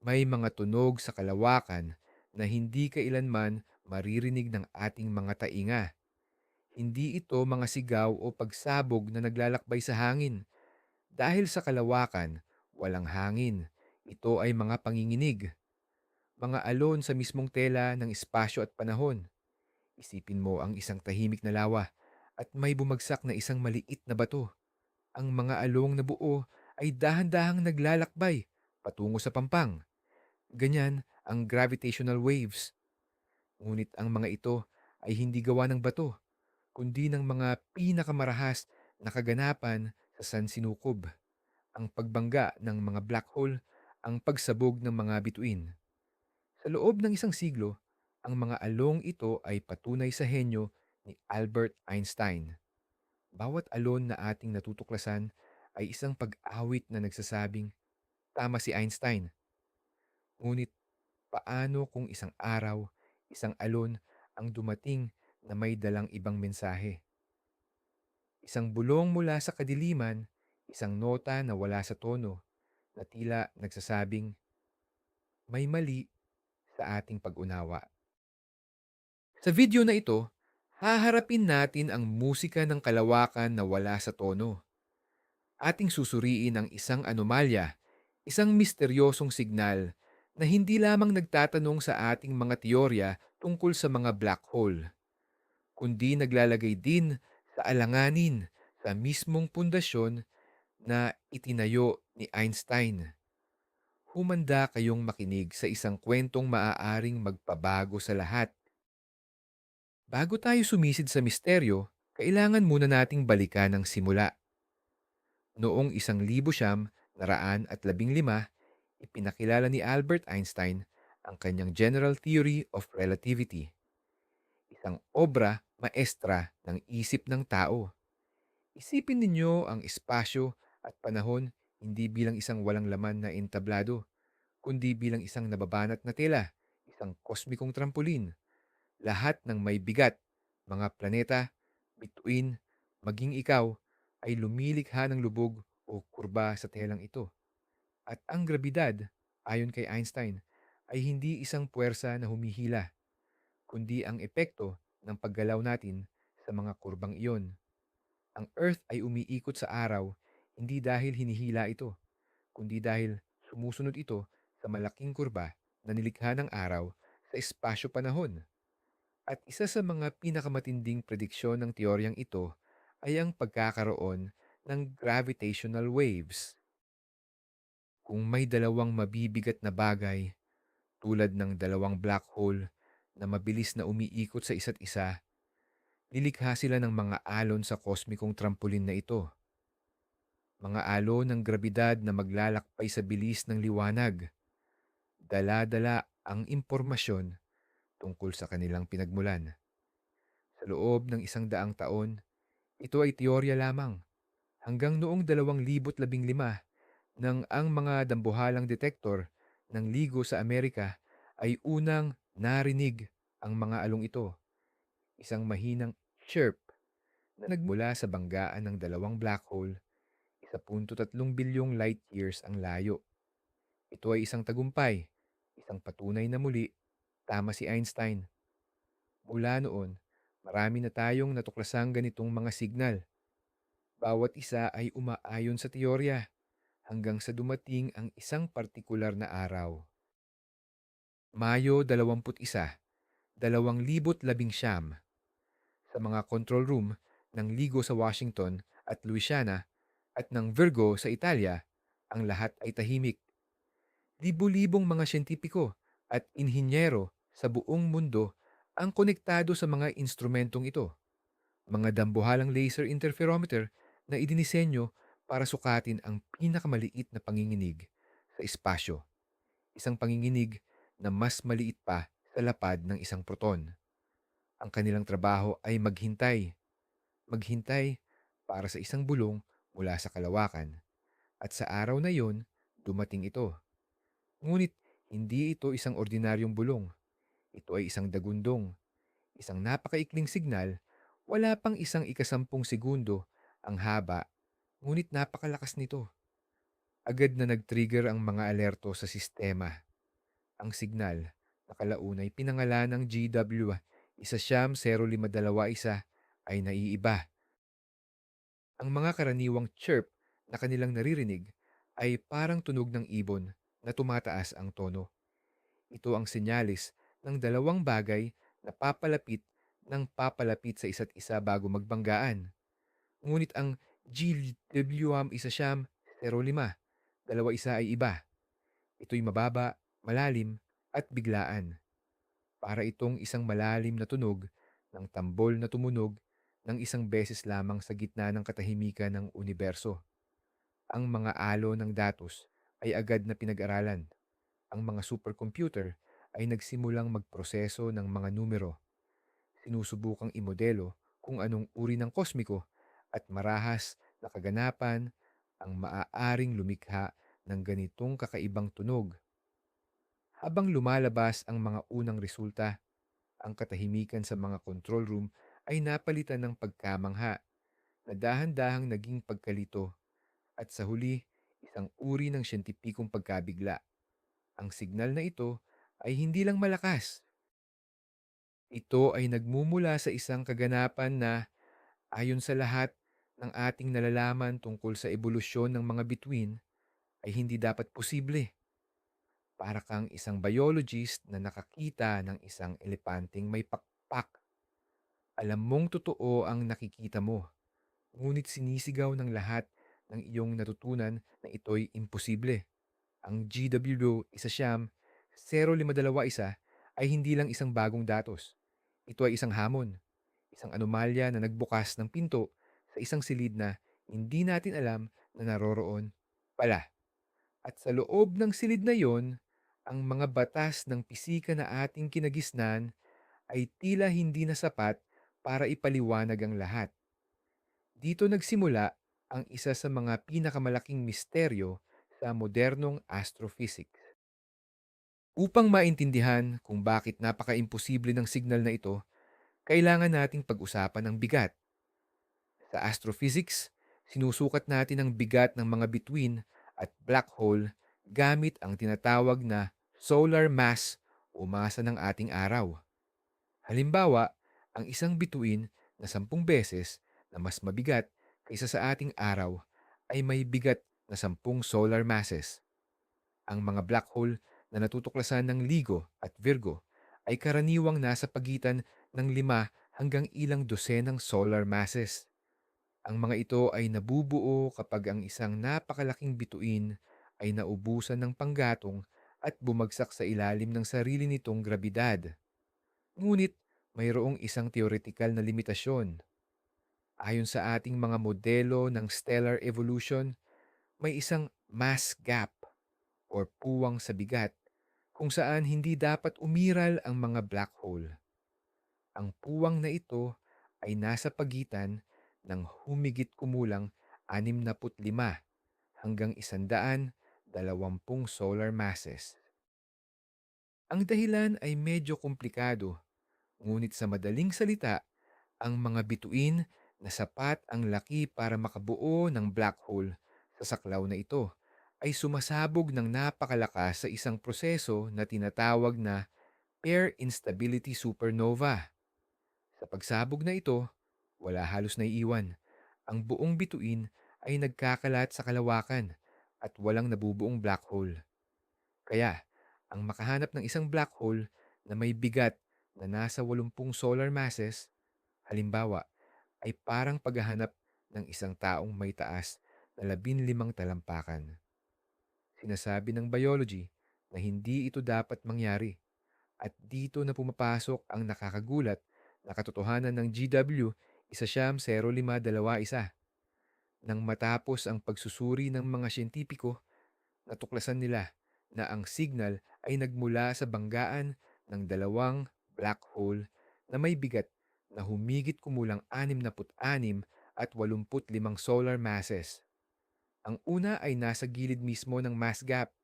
May mga tunog sa kalawakan na hindi kailanman maririnig ng ating mga tainga. Hindi ito mga sigaw o pagsabog na naglalakbay sa hangin. Dahil sa kalawakan, walang hangin. Ito ay mga panginginig, mga alon sa mismong tela ng espasyo at panahon. Isipin mo ang isang tahimik na lawa at may bumagsak na isang maliit na bato. Ang mga along na buo ay dahan-dahang naglalakbay patungo sa pampang. Ganyan ang gravitational waves. Ngunit ang mga ito ay hindi gawa ng bato, kundi ng mga pinakamarahas na kaganapan sa sansinukob, ang pagbangga ng mga black hole, ang pagsabog ng mga bituin. Sa loob ng isang siglo, ang mga along ito ay patunay sa henyo ni Albert Einstein. Bawat alon na ating natutuklasan ay isang pag-awit na nagsasabing, tama si Einstein. Ngunit paano kung isang araw, isang alon ang dumating na may dalang ibang mensahe? Isang bulong mula sa kadiliman, isang nota na wala sa tono, na tila nagsasabing, may mali sa ating pag-unawa. Sa video na ito, haharapin natin ang musika ng kalawakan na wala sa tono. Ating susuriin ang isang anomalya, isang misteryosong signal na hindi lamang nagtatanong sa ating mga teorya tungkol sa mga black hole, kundi naglalagay din sa alanganin sa mismong pundasyon na itinayo ni Einstein. Humanda kayong makinig sa isang kwentong maaaring magpabago sa lahat. Bago tayo sumisid sa misteryo, kailangan muna nating balikan ang simula. Noong 1915, ipinakilala ni Albert Einstein ang kanyang General Theory of Relativity, isang obra maestra ng isip ng tao. Isipin ninyo ang espasyo at panahon hindi bilang isang walang laman na entablado, kundi bilang isang nababanat na tela, isang kosmikong trampolin. Lahat ng may bigat, mga planeta, bituin, maging ikaw, ay lumilikha ng lubog o kurba sa telang ito. At ang grabidad, ayon kay Einstein, ay hindi isang puwersa na humihila, kundi ang epekto ng paggalaw natin sa mga kurbang iyon. Ang Earth ay umiikot sa araw hindi dahil hinihila ito, kundi dahil sumusunod ito sa malaking kurba na nilikha ng araw sa espasyo-panahon. At isa sa mga pinakamatinding prediksyon ng teoryang ito ay ang pagkakaroon ng gravitational waves. Kung may dalawang mabibigat na bagay tulad ng dalawang black hole na mabilis na umiikot sa isa't isa, lilikha sila ng mga alon sa kosmikong trampolin na ito. Mga alon ng grabidad na maglalakbay sa bilis ng liwanag. Dala-dala ang impormasyon tungkol sa kanilang pinagmulan. Sa loob ng 100 taon, ito ay teorya lamang. Hanggang noong 2015 nang ang mga dambuhalang detektor ng ligo sa Amerika ay unang narinig ang mga along ito, isang mahinang chirp na nagmula sa banggaan ng dalawang black hole, 1.3 bilyong light years ang layo. Ito ay isang tagumpay, isang patunay na muli, tama si Einstein. Mula noon, marami na tayong natuklasang ganitong mga signal. Bawat isa ay umaayon sa teorya hanggang sa dumating ang isang partikular na araw. Mayo 21, 2019, sa mga control room ng Ligo sa Washington at Louisiana at ng Virgo sa Italia, ang lahat ay tahimik. Libu-libong mga siyentipiko at inhinyero sa buong mundo ang konektado sa mga instrumentong ito. Mga dambuhalang laser interferometer na idinisenyo para sukatin ang pinakamaliit na panginginig sa espasyo. Isang panginginig na mas maliit pa sa lapad ng isang proton. Ang kanilang trabaho ay maghintay. Maghintay para sa isang bulong mula sa kalawakan. At sa araw na yon, dumating ito. Ngunit hindi ito isang ordinaryong bulong. Ito ay isang dagundong, isang napakaikling signal, wala pang isang ikasampung segundo ang haba, ngunit napakalakas nito. Agad na nag-trigger ang mga alerto sa sistema. Ang signal na kalaunay pinangalan ng GW 17051 ay naiiba. Ang mga karaniwang chirp na kanilang naririnig ay parang tunog ng ibon na tumataas ang tono. Ito ang senyalis ng dalawang bagay na papalapit sa isa't isa bago magbanggaan. Ngunit ang GWM 105 dalawa isa ay iba. Ito'y mababa, malalim, at biglaan. Para itong isang malalim na tunog ng tambol na tumunog ng isang beses lamang sa gitna ng katahimikan ng universo. Ang mga alo ng datos ay agad na pinag-aralan. Ang mga supercomputer ay nagsimulang magproseso ng mga numero. Sinusubukang imodelo kung anong uri ng kosmiko at marahas na kaganapan ang maaaring lumikha ng ganitong kakaibang tunog. Habang lumalabas ang mga unang resulta, ang katahimikan sa mga control room ay napalitan ng pagkamangha na dahan-dahang naging pagkalito at sa huli, isang uri ng siyentipikong pagkabigla. Ang signal na ito ay hindi lang malakas. Ito ay nagmumula sa isang kaganapan na ayon sa lahat ng ating nalalaman tungkol sa ebolusyon ng mga bituin ay hindi dapat posible. Para kang isang biologist na nakakita ng isang elepanteng may pakpak. Alam mong totoo ang nakikita mo, ngunit sinisigaw ng lahat ng iyong natutunan na ito'y imposible. Ang GW 15051 ay hindi lang isang bagong datos. Ito ay isang hamon, isang anomalya na nagbukas ng pinto sa isang silid na hindi natin alam na naroroon pala. At sa loob ng silid na yon, ang mga batas ng pisika na ating kinagisnan ay tila hindi na sapat para ipaliwanag ang lahat. Dito nagsimula ang isa sa mga pinakamalaking misteryo sa modernong astrophysics. Upang maintindihan kung bakit napaka-imposible ng signal na ito, kailangan nating pag-usapan ang bigat. Sa astrophysics, sinusukat natin ang bigat ng mga bituin at black hole gamit ang tinatawag na solar mass o masa ng ating araw. Halimbawa, ang isang bituin na 10 beses na mas mabigat kaysa sa ating araw ay may bigat na 10 solar masses. Ang mga black hole na natutuklasan ng LIGO at Virgo ay karaniwang nasa pagitan ng 5 hanggang ilang dosenang solar masses. Ang mga ito ay nabubuo kapag ang isang napakalaking bituin ay naubusan ng panggatong at bumagsak sa ilalim ng sarili nitong grabidad. Ngunit mayroong isang theoretical na limitasyon. Ayon sa ating mga modelo ng stellar evolution, may isang mass gap or puwang sa bigat kung saan hindi dapat umiral ang mga black hole. Ang puwang na ito ay nasa pagitan ng humigit kumulang 65 hanggang 120 solar masses. Ang dahilan ay medyo komplikado, ngunit sa madaling salita, ang mga bituin na sapat ang laki para makabuo ng black hole sa saklaw na ito ay sumasabog ng napakalakas sa isang proseso na tinatawag na pair instability supernova. Sa pagsabog na ito, wala halos naiiwan. Ang buong bituin ay nagkakalat sa kalawakan at walang nabubuong black hole. Kaya, ang makahanap ng isang black hole na may bigat na nasa 80 solar masses, halimbawa, ay parang paghahanap ng isang taong may taas na 15 talampakan. Sinasabi ng biology na hindi ito dapat mangyari at dito na pumapasok ang nakakagulat na katotohanan ng GW 15051. Nang matapos ang pagsusuri ng mga siyentipiko, natuklasan nila na ang signal ay nagmula sa banggaan ng dalawang black hole na may bigat na humigit kumulang 66 at 85 solar masses. Ang una ay nasa gilid mismo ng mass gap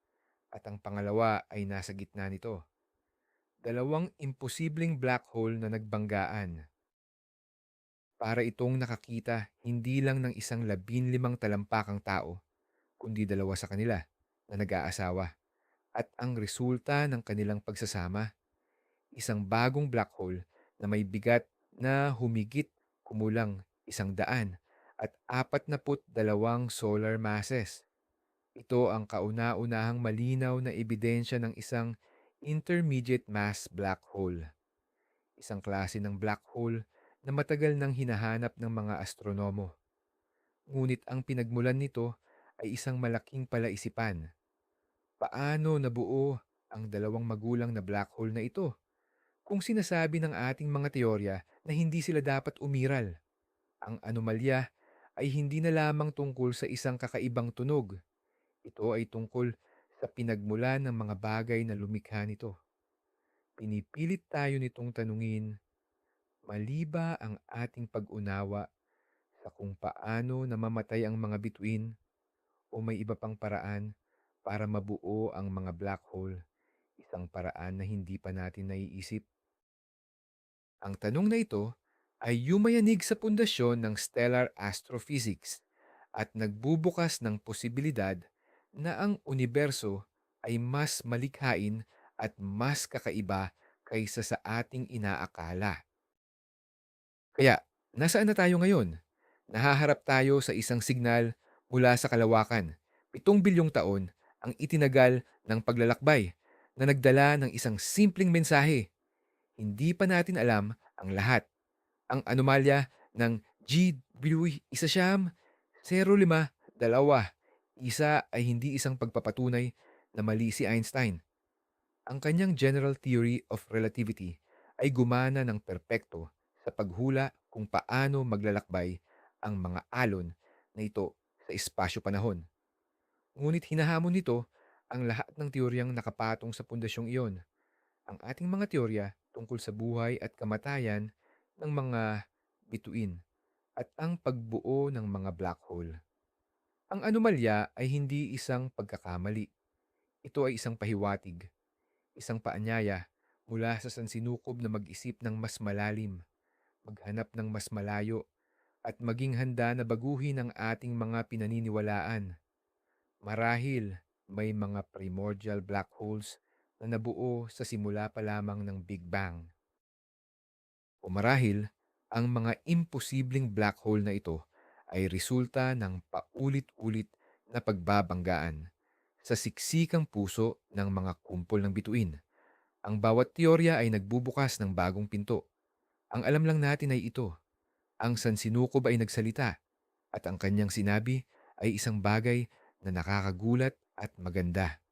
at ang pangalawa ay nasa gitna nito. Dalawang imposibleng black hole na nagbanggaan. Para itong nakakita hindi lang ng isang 15 talampakang tao, kundi dalawa sa kanila na nag-aasawa. at ang resulta ng kanilang pagsasama, isang bagong black hole na may bigat na humigit kumulang 142 solar masses. Ito ang kauna-unahang malinaw na ebidensya ng isang intermediate mass black hole, isang klase ng black hole na matagal nang hinahanap ng mga astronomo. Ngunit ang pinagmulan nito ay isang malaking palaisipan. Paano nabuo ang dalawang magulang na black hole na ito? Kung sinasabi ng ating mga teorya na hindi sila dapat umiral, ang anomalya ay hindi na lamang tungkol sa isang kakaibang tunog. Ito ay tungkol sa pinagmulan ng mga bagay na lumikha nito. Pinipilit tayo nitong tanungin, mali ba ang ating pag-unawa sa kung paano namamatay ang mga bituin o may iba pang paraan para mabuo ang mga black hole, isang paraan na hindi pa natin naiisip? Ang tanong na ito ay yumayanig sa pundasyon ng stellar astrophysics at nagbubukas ng posibilidad na ang universo ay mas malikhain at mas kakaiba kaysa sa ating inaakala. Kaya, nasaan na tayo ngayon? Nahaharap tayo sa isang signal mula sa kalawakan. 7 bilyong taon ang itinagal ng paglalakbay na nagdala ng isang simpleng mensahe. Hindi pa natin alam ang lahat. Ang anomalya ng GW1.05.2 isa ay hindi isang pagpapatunay na mali si Einstein. Ang kanyang general theory of relativity ay gumana ng perpekto sa paghula kung paano maglalakbay ang mga alon na ito sa espasyo-panahon. Ngunit hinahamon nito ang lahat ng teoryang nakapatong sa pundasyong iyon. Ang ating mga teorya tungkol sa buhay at kamatayan ng mga bituin at ang pagbuo ng mga black hole. Ang anomalya ay hindi isang pagkakamali. Ito ay isang pahiwatig, isang paanyaya mula sa sansinukob na mag-isip ng mas malalim, maghanap ng mas malayo, at maging handa na baguhin ang ating mga pinaniniwalaan. Marahil may mga primordial black holes na nabuo sa simula pa lamang ng Big Bang. O marahil, ang mga imposibleng black hole na ito ay resulta ng paulit-ulit na pagbabanggaan sa siksikang puso ng mga kumpol ng bituin. Ang bawat teorya ay nagbubukas ng bagong pinto. Ang alam lang natin ay ito. Ang sansinukob ay nagsalita at ang kanyang sinabi ay isang bagay na nakakagulat at maganda.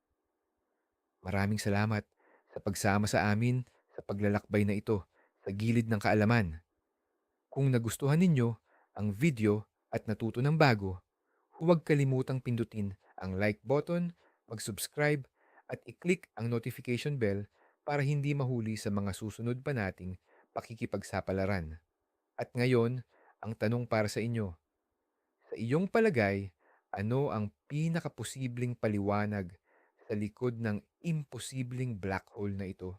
Maraming salamat sa pagsama sa amin sa paglalakbay na ito sa gilid ng kaalaman. Kung nagustuhan ninyo ang video at natuto ng bago, huwag kalimutang pindutin ang like button, mag-subscribe at i-click ang notification bell para hindi mahuli sa mga susunod pa nating pakikipagsapalaran. At ngayon, ang tanong para sa inyo. Sa iyong palagay, ano ang pinakaposibleng paliwanag sa likod ng imposibleng black hole na ito?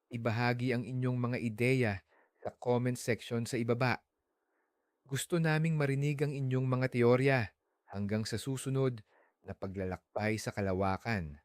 Ibahagi ang inyong mga ideya sa comment section sa ibaba. Gusto naming marinig ang inyong mga teorya hanggang sa susunod na paglalakbay sa kalawakan.